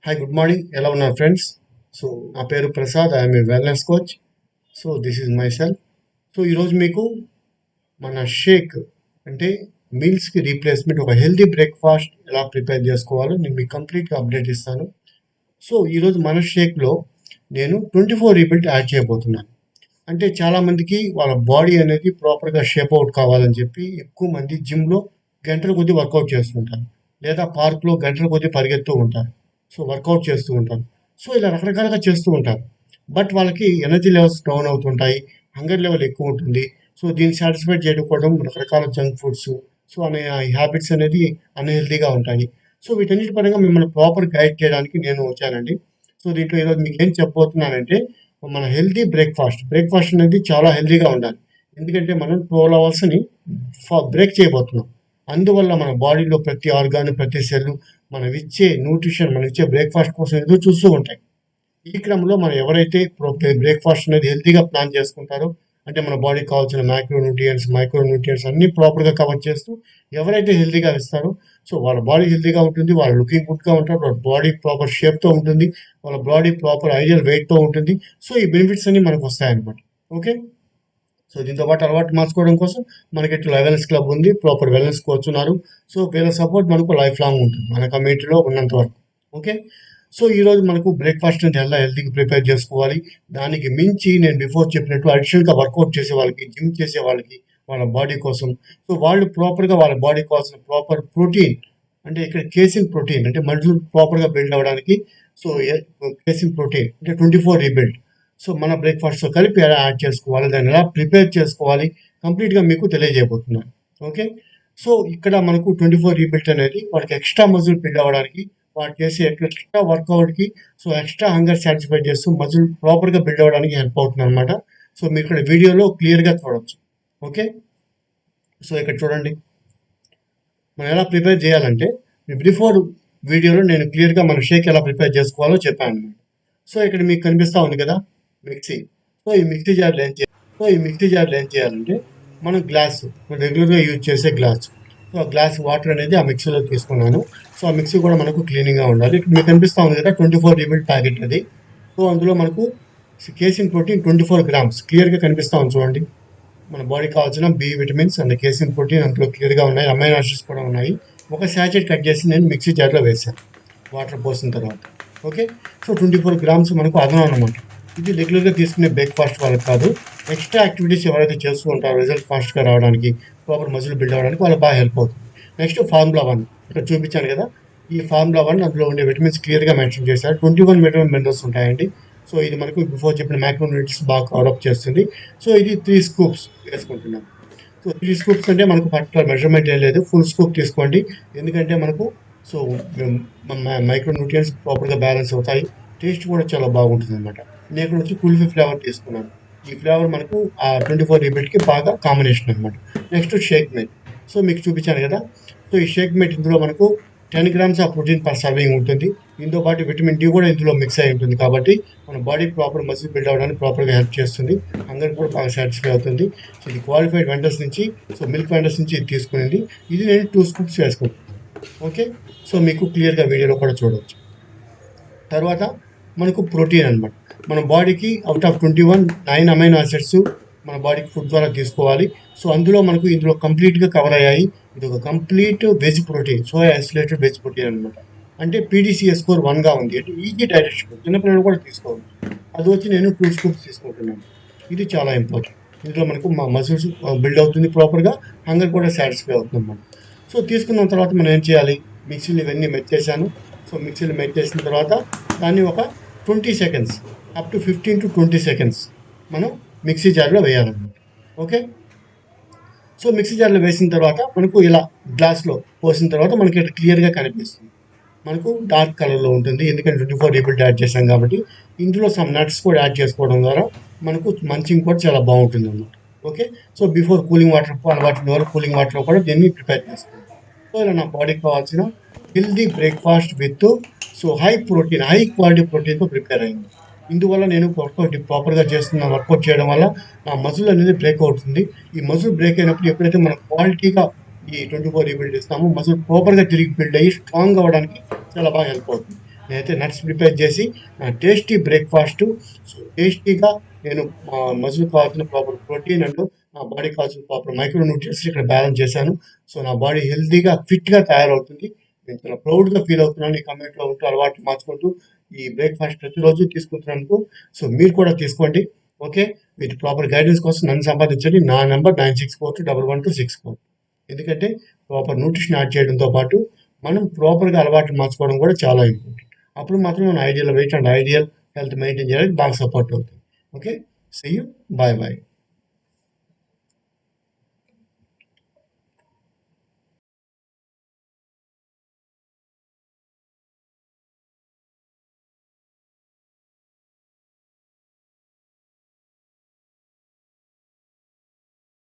Hi good morning. ఎలా ఉన్నారు friends? So నా పేరు Prasad. I'm a wellness coach. So this is my self. So ఈరోజు మీకు మన షేక్ అంటే మీల్స్కి రీప్లేస్మెంట్ ఒక హెల్దీ బ్రేక్ఫాస్ట్ ఎలా ప్రిపేర్ చేసుకోవాలో నేను మీకు కంప్లీట్గా అప్డేట్ ఇస్తాను. సో ఈరోజు మన షేక్లో నేను 24 రీబిల్ట్ యాడ్ చేయబోతున్నాను. అంటే చాలామందికి వాళ్ళ బాడీ అనేది ప్రాపర్గా షేప్ అవుట్ కావాలని చెప్పి ఎక్కువ మంది జిమ్లో గంటల కొద్దీ వర్కౌట్ చేస్తుంటారు, లేదా పార్క్లో గంటల కొద్దీ పరిగెత్తూ ఉంటారు. సో వర్కౌట్ చేస్తూ ఉంటారు. సో ఇలా రకరకాలుగా చేస్తూ ఉంటారు. బట్ వాళ్ళకి ఎనర్జీ లెవెల్స్ డౌన్ అవుతుంటాయి, హంగర్ లెవెల్ ఎక్కువ ఉంటుంది. సో దీన్ని సాటిస్ఫై చేయకపోవడం రకరకాల జంక్ ఫుడ్స్, సో అనే హ్యాబిట్స్ అనేది అన్హెల్తీగా ఉంటాయి. సో వీటన్నిటి పరంగా మిమ్మల్ని ప్రాపర్ గైడ్ చేయడానికి నేను వచ్చానండి. సో దీంట్లో ఈరోజు మీకు ఏం చెప్పబోతున్నానంటే మన హెల్తీ బ్రేక్ఫాస్ట్ అనేది చాలా హెల్తీగా ఉండాలి. ఎందుకంటే మనం 12 అవర్స్ని బ్రేక్ చేయబోతున్నాం. అందువల్ల మన బాడీలో ప్రతి ఆర్గాన్, ప్రతి సెల్ మనం ఇచ్చే న్యూట్రిషన్, మనం ఇచ్చే బ్రేక్ఫాస్ట్ కోసం ఎదురు చూస్తూ ఉంటాయి. ఈ క్రమంలో మనం ఎవరైతే బ్రేక్ఫాస్ట్ అనేది హెల్తీగా ప్లాన్ చేసుకుంటారో, అంటే మన బాడీకి కావాల్సిన మైక్రో న్యూట్రియంట్స్ అన్ని ప్రాపర్గా కవర్ చేస్తూ ఎవరైతే హెల్తీగా ఇస్తారో, సో వాళ్ళ బాడీ హెల్తీగా ఉంటుంది, వాళ్ళు లుకింగ్ గుడ్గా ఉంటారు, వాళ్ళ బాడీ ప్రాపర్ షేప్తో ఉంటుంది, వాళ్ళ బాడీ ప్రాపర్ ఐడియల్ వెయిట్తో ఉంటుంది. సో ఈ బెనిఫిట్స్ అన్ని మనకు వస్తాయన్నమాట. ఓకే. సో దీంతో పాటు అలవాటు మార్చుకోవడం కోసం మనకి ఇట్లా వెల్నెస్ క్లబ్ ఉంది, ప్రాపర్ వెల్నెస్ కోచ్ ఉన్నారు. సో వీళ్ళ సపోర్ట్ మనకు లైఫ్ లాంగ్ ఉంటుంది మన కమ్యూనిటీలో ఉన్నంత వరకు. ఓకే. సో ఈరోజు మనకు బ్రేక్ఫాస్ట్ అనేది ఎలా హెల్తీగా ప్రిపేర్ చేసుకోవాలి, దానికి మించి నేను బిఫోర్ చెప్పినట్టు అడిషనల్గా వర్కౌట్ చేసే వాళ్ళకి, జిమ్ చేసే వాళ్ళకి, వాళ్ళ బాడీ కోసం, సో వాళ్ళు ప్రాపర్గా వాళ్ళ బాడీ కావాల్సిన ప్రాపర్ ప్రోటీన్, అంటే ఇక్కడ కేసిన్ ప్రోటీన్ అంటే మజిల్ ప్రాపర్గా బిల్డ్ అవ్వడానికి, సో కేసిన్ ప్రోటీన్ అంటే 24 రీబిల్డ్, సో మన బ్రేక్ఫాస్ట్తో కలిపి ఎలా యాడ్ చేసుకోవాలి, దాన్ని ఎలా ప్రిపేర్ చేసుకోవాలి కంప్లీట్గా మీకు తెలియజేయబోతున్నాను. ఓకే. సో ఇక్కడ మనకు 24 రీబిల్ట్ అనేది వాడికి ఎక్స్ట్రా మజిల్ బిల్డ్ అవ్వడానికి, వాడు చేసే ఎక్స్ట్రా వర్కౌట్కి, సో ఎక్స్ట్రా హంగర్ సాటిస్ఫై చేస్తూ మజిల్ ప్రాపర్గా బిల్డ్ అవ్వడానికి హెల్ప్ అవుతుంది అనమాట. సో మీరు ఇక్కడ వీడియోలో క్లియర్గా చూడవచ్చు. ఓకే. సో ఇక్కడ చూడండి, మనం ఎలా ప్రిపేర్ చేయాలంటే బిఫోర్ వీడియోలో నేను క్లియర్గా మన షేక్ ఎలా ప్రిపేర్ చేసుకోవాలో చెప్పాను అనమాట. సో ఇక్కడ మీకు కనిపిస్తూ ఉంది కదా మిక్సీ. సో ఈ మిక్సీ జార్లో ఏం చేయాలంటే మనం గ్లాసు, రెగ్యులర్గా యూజ్ చేసే గ్లాస్, సో ఆ గ్లాస్ వాటర్ అనేది ఆ మిక్సీలో తీసుకున్నాను. సో ఆ మిక్సీ కూడా మనకు క్లీనింగ్గా ఉండాలి. ఇక్కడ మీకు కనిపిస్తూ ఉంది కదా 24 రీబిల్ట్ ప్యాకెట్ అది. సో అందులో మనకు కేసిన్ ప్రోటీన్ 24 గ్రామ్స్ క్లియర్గా కనిపిస్తూ ఉంది చూడండి. మన బాడీకి కావాల్సిన B vitamins and casein protein అందులో క్లియర్గా ఉన్నాయి, అమైనో ఆసిడ్స్ కూడా ఉన్నాయి. ఒక శాచెట్ కట్ చేసి నేను మిక్సీ జార్లో వేసాను వాటర్ పోసిన తర్వాత. ఓకే. సో 24 గ్రామ్స్ మనకు అదనం అన్నమాట. ఇది రెగ్యులర్గా తీసుకునే బ్రేక్ఫాస్ట్ వాళ్ళకి కాదు, ఎక్స్ట్రా యాక్టివిటీస్ ఎవరైతే చేస్తూ ఉంటారో రిజల్ట్ ఫాస్ట్గా రావడానికి, ప్రాపర్ మజిల్ బిల్డ్ అవ్వడానికి వాళ్ళకి బాగా హెల్ప్ అవుతుంది. నెక్స్ట్ ఫార్ములా 1 ఇక్కడ చూపించాను కదా, ఈ ఫార్ములా 1 అందులో ఉండే విటమిన్స్ క్లియర్గా మెన్షన్ చేశారు. 21 విటమిన్ మినరల్స్ ఉంటాయండి. సో ఇది మనకు బిఫోర్ చెప్పిన మైక్రో న్యూట్రియంట్స్ బాగా కవరప్ చేస్తుంది. సో ఇది 3 స్కూప్స్ వేసుకుంటున్నాం. సో 3 స్కూప్స్ అంటే మనకు పర్టికులర్ మెజర్మెంట్ ఏం లేదు, ఫుల్ స్కూప్ తీసుకోండి. ఎందుకంటే మనకు సో మైక్రో న్యూట్రియంట్స్ ప్రాపర్గా బ్యాలెన్స్ అవుతాయి, టేస్ట్ కూడా చాలా బాగుంటుంది అనమాట. నేను ఇక్కడ వచ్చి కుల్ఫీ ఫ్లేవర్ తీసుకున్నాను. ఈ ఫ్లేవర్ మనకు ఆ 24 రీబిల్ట్కి బాగా కాంబినేషన్ అనమాట. Next Sheikh mate. సో మీకు చూపించాను కదా, సో ఈ షేక్ మేట్ ఇందులో మనకు 10 grams of protein per serving ఉంటుంది. దీంతో పాటు విటమిన్ డి కూడా ఇందులో మిక్స్ అయి ఉంటుంది కాబట్టి మన బాడీ ప్రాపర్ మజిల్ బిల్డ్ అవ్వడానికి ప్రాపర్గా హెల్ప్ చేస్తుంది, హంగర్ కూడా బాగా సాటిస్ఫై అవుతుంది. సో ఇది క్వాలిఫైడ్ వెండర్స్ నుంచి, సో మిల్క్ వెండర్స్ నుంచి ఇది తీసుకునేది. ఇది నేను 2 స్కూప్స్ వేసుకుంటాను. ఓకే. సో మీకు క్లియర్గా వీడియోలో కూడా చూడవచ్చు. తర్వాత మనకు ప్రోటీన్ అనమాట. మన బాడీకి అవుట్ ఆఫ్ 21 9 అమైనో ఆసిడ్స్ మన బాడీకి ఫుడ్ ద్వారా తీసుకోవాలి. సో అందులో మనకు ఇందులో కంప్లీట్గా కవర్ అయ్యాయి. ఇది ఒక complete veg protein, soya isolated veg protein అనమాట. అంటే పీడీసీఎస్ స్కోర్ 1గా ఉంది, అంటే ఈజీ డైజెషన్, చిన్నపిల్లలు కూడా తీసుకోవచ్చు. అది వచ్చి నేను 2 స్కూప్స్ తీసుకుంటున్నాను. ఇది చాలా ఇంపార్టెంట్. ఇందులో మనకు మా మసిల్స్ బిల్డ్ అవుతుంది, ప్రాపర్గా హంగర్ కూడా సాటిస్ఫై అవుతుంది అన్నమాట. సో తీసుకున్న తర్వాత మనం ఏం చేయాలి, మిక్సీలు ఇవన్నీ మెచ్చేసాను. సో మిక్సీలు మెచ్చేసిన తర్వాత దాన్ని ఒక 20 seconds up to 15 to 20 seconds మనం మిక్సీ జార్లో వేయాలన్నమాట. ఓకే. సో మిక్సీ జార్లో వేసిన తర్వాత మనకు ఇలా గ్లాస్లో పోసిన తర్వాత మనకి ఇక్కడ క్లియర్గా కనిపిస్తుంది. మనకు డార్క్ కలర్లో ఉంటుంది, ఎందుకంటే 24 రీబిల్ట్ యాడ్ చేసాం కాబట్టి. ఇందులో సమ్ నట్స్ కూడా యాడ్ చేసుకోవడం ద్వారా మనకు మంచింగ్ కూడా చాలా బాగుంటుంది అన్నమాట. Okay. So before cooling water అలవాటు వరకు కూలింగ్ వాటర్లో కూడా దీన్ని ప్రిపేర్ చేసుకోండి. సో ఇలా నా బాడీకి కావాల్సిన healthy breakfast with so high quality ప్రోటీన్తో ప్రిపేర్ అయింది. ఇందువల్ల నేను వర్కౌట్ ప్రాపర్గా చేస్తున్న వర్కౌట్ చేయడం వల్ల నా మజిల్ అనేది బ్రేక్ అవుతుంది. ఈ మజిల్ బ్రేక్ అయినప్పుడు ఎప్పుడైతే మనం క్వాలిటీగా ఈ 24 రీబిల్డ్ ఇస్తామో మజిల్ ప్రాపర్గా తిరిగి బిల్డ్ అయ్యి స్ట్రాంగ్ అవ్వడానికి చాలా బాగా హెల్ప్ అవుతుంది. నేనైతే నట్స్ ప్రిపేర్ చేసి నా టేస్టీ బ్రేక్‌ఫాస్ట్ సో, టేస్టీగా నేను మజిల్‌కి కావాల్సిన ప్రాపర్ ప్రోటీన్ అండ్ నా బాడీకి కావాల్సిన ప్రాపర్ మైక్రో న్యూట్రియంట్స్ ఇక్కడ బ్యాలెన్స్ చేశాను. సో, నా బాడీ హెల్తీగా, ఫిట్‌గా తయారవుతుంది. నేను చాలా ప్రౌడ్‌గా ఫీల్ అవుతున్నాను. ఈ కమ్యూనిటీలో ఉంటూ అలవాట్లు మార్చుకుంటూ ఈ బ్రేక్‌ఫాస్ట్ ప్రతిరోజు తీసుకుంటున్నందుకు. సో, మీరు కూడా తీసుకోండి. ఓకే. విత్ ప్రాపర్ గైడెన్స్ కోసం నన్ను సంప్రదించండి. నా నంబర్ 9642121264. ఎందుకంటే ప్రాపర్ న్యూట్రిషన్ యాడ్ చేయడంతో పాటు మనం ప్రాపర్‌గా అలవాట్లు మార్చుకోవడం కూడా చాలా ఇంపార్టెంట్. అప్పుడు మాత్రం మన ideal weight and ideal health maintain చేయడానికి బాగా సపోర్ట్ అవుతుంది. Okay. See you. Bye bye.